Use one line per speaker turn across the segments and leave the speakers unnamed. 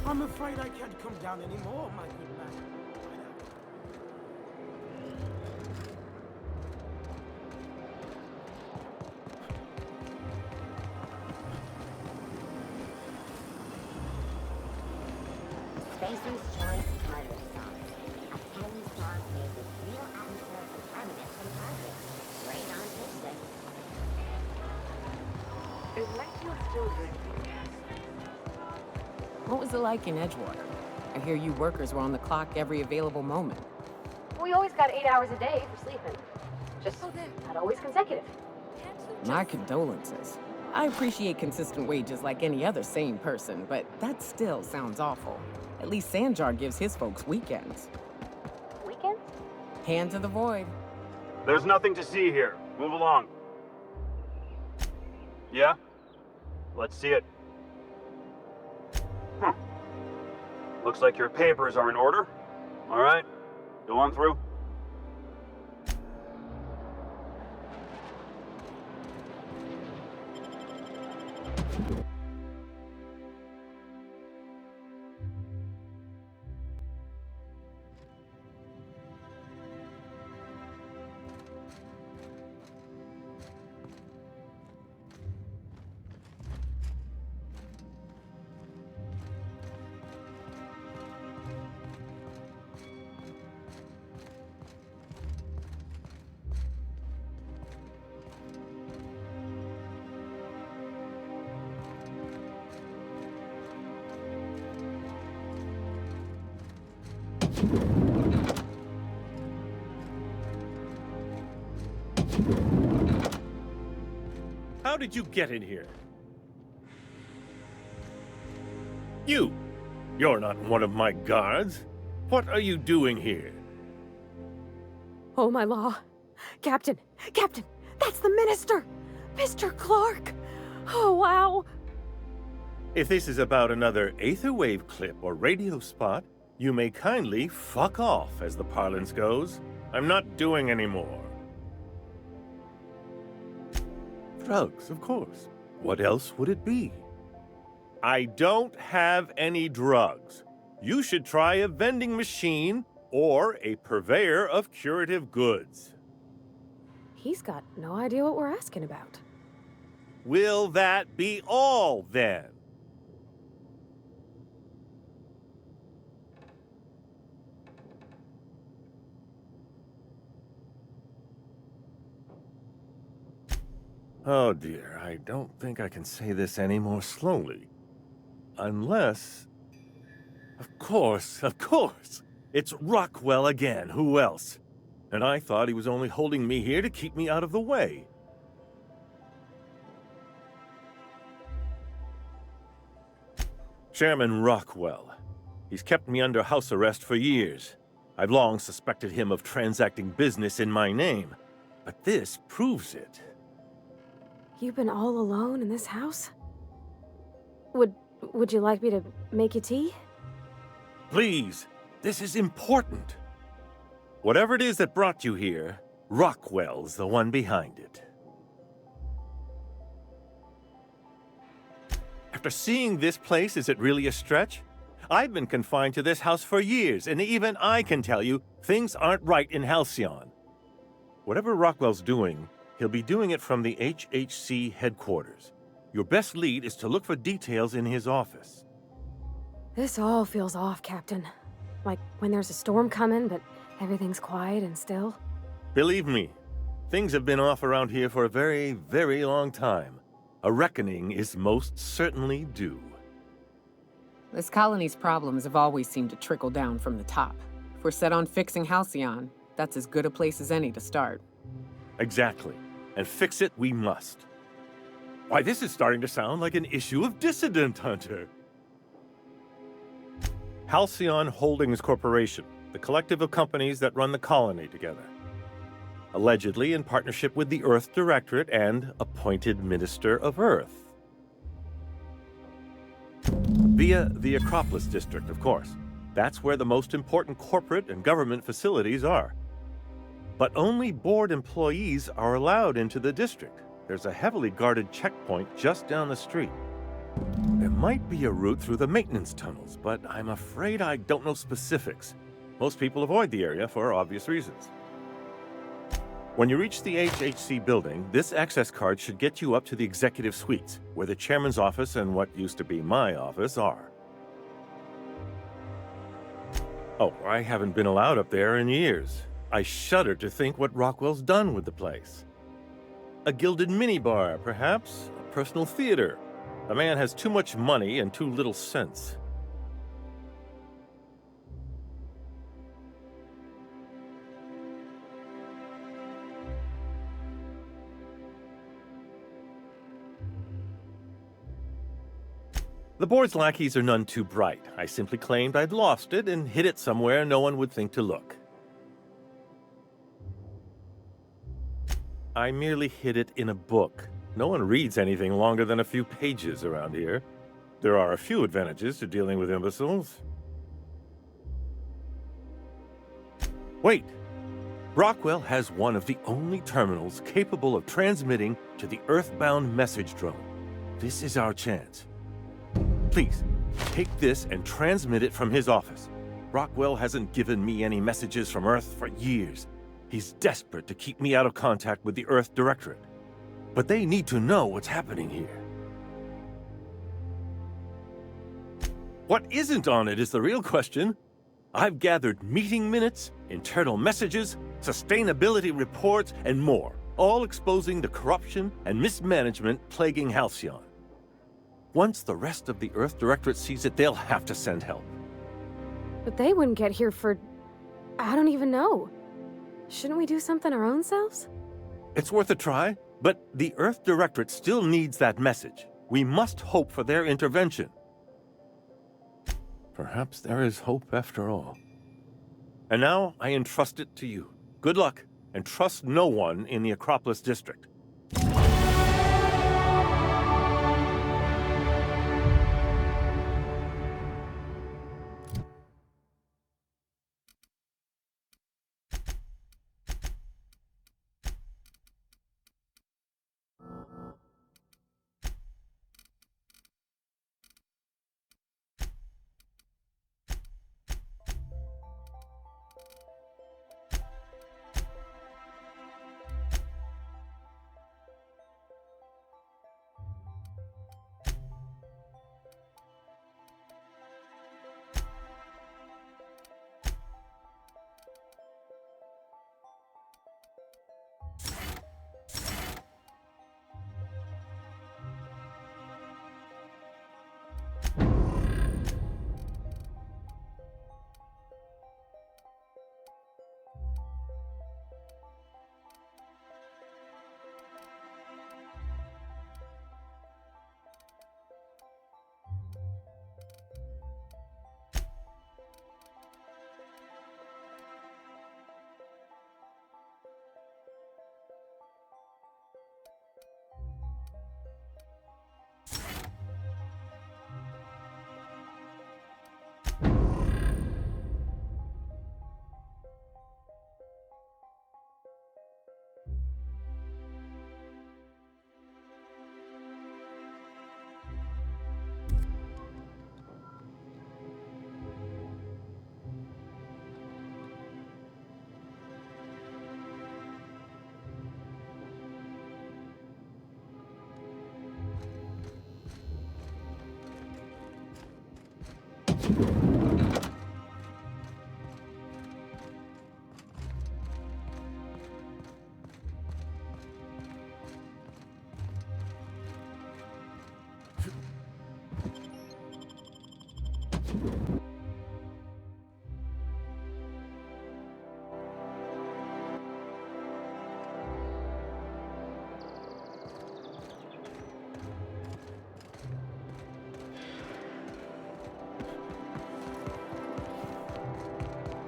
I'm afraid I can't come down anymore, my good man.
Spacer's Choice Carter sauce. A tangy sauce made with real atmospheric and carbonates from targets. Great on pitch day.
Is Maxwell still drinking?
What was it like in Edgewater? I hear you workers were on the clock every available moment.
We always got 8 hours a day for sleeping. Just not always consecutive.
My condolences. I appreciate consistent wages like any other sane person, but that still sounds awful. At least Sanjar gives his folks weekends.
Weekends?
Hand to the void.
There's nothing to see here. Move along. Yeah? Let's see it. Looks like your papers are in order. All right, go on through.
How did you get in here? You're not one of my guards. What are you doing here?
Oh, my law. Captain! Captain! That's the minister! Mr. Clark! Oh, wow!
If this is about another Aetherwave clip or radio spot, you may kindly fuck off, as the parlance goes. I'm not doing any more. Drugs, of course. What else would it be? I don't have any drugs. You should try a vending machine or a purveyor of curative goods.
He's got no idea what we're asking about.
Will that be all, then? Oh dear, I don't think I can say this any more slowly. Unless... Of course! It's Rockwell again, who else? And I thought he was only holding me here to keep me out of the way. Chairman Rockwell. He's kept me under house arrest for years. I've long suspected him of transacting business in my name, but this proves it.
You've been all alone in this house? Would you like me to make you tea?
Please, this is important. Whatever it is that brought you here, Rockwell's the one behind it. After seeing this place, is it really a stretch? I've been confined to this house for years, and even I can tell you, things aren't right in Halcyon. Whatever Rockwell's doing, he'll be doing it from the HHC headquarters. Your best lead is to look for details in his office.
This all feels off, Captain. Like when there's a storm coming, but everything's quiet and still.
Believe me, things have been off around here for a very, very long time. A reckoning is most certainly due.
This colony's problems have always seemed to trickle down from the top. If we're set on fixing Halcyon, that's as good a place as any to start.
Exactly. And fix it we must. Why, this is starting to sound like an issue of Dissident Hunter. Halcyon Holdings Corporation, the collective of companies that run the colony together. Allegedly in partnership with the Earth Directorate and appointed Minister of Earth. Via the Acropolis District, of course. That's where the most important corporate and government facilities are. But only board employees are allowed into the district. There's a heavily guarded checkpoint just down the street. There might be a route through the maintenance tunnels, but I'm afraid I don't know specifics. Most people avoid the area for obvious reasons. When you reach the HHC building, this access card should get you up to the executive suites, where the chairman's office and what used to be my office are. Oh, I haven't been allowed up there in years. I shudder to think what Rockwell's done with the place. A gilded minibar, perhaps? A personal theater? The man has too much money and too little sense. The board's lackeys are none too bright. I simply claimed I'd lost it and hid it somewhere no one would think to look. I merely hid it in a book. No one reads anything longer than a few pages around here. There are a few advantages to dealing with imbeciles. Wait! Rockwell has one of the only terminals capable of transmitting to the Earthbound message drone. This is our chance. Please, take this and transmit it from his office. Rockwell hasn't given me any messages from Earth for years. He's desperate to keep me out of contact with the Earth Directorate. But they need to know what's happening here. What isn't on it is the real question. I've gathered meeting minutes, internal messages, sustainability reports, and more, all exposing the corruption and mismanagement plaguing Halcyon. Once the rest of the Earth Directorate sees it, they'll have to send help.
But they wouldn't get here for... I don't even know. Shouldn't we do something our own selves?
It's worth a try, but the Earth Directorate still needs that message. We must hope for their intervention. Perhaps there is hope after all. And now I entrust it to you. Good luck, and trust no one in the Acropolis District.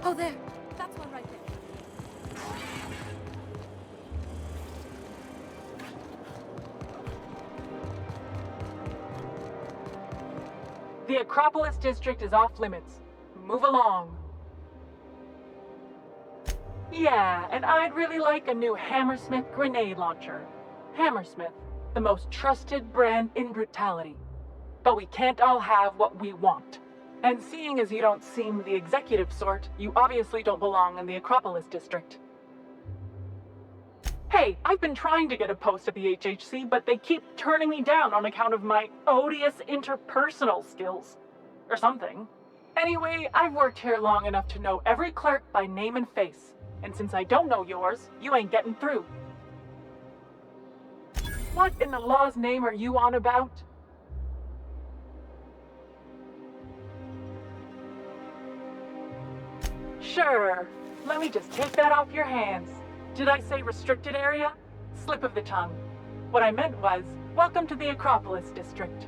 Oh, there. That's one right there.
The Acropolis district is off limits. Move along. Yeah, and I'd really like a new Hammersmith grenade launcher. Hammersmith, the most trusted brand in brutality. But we can't all have what we want. And seeing as you don't seem the executive sort, you obviously don't belong in the Acropolis district. Hey, I've been trying to get a post at the HHC, but they keep turning me down on account of my odious interpersonal skills. Or something. Anyway, I've worked here long enough to know every clerk by name and face. And since I don't know yours, you ain't getting through. What in the law's name are you on about? Sure. Let me just take that off your hands. Did I say restricted area? Slip of the tongue. What I meant was, welcome to the Acropolis district.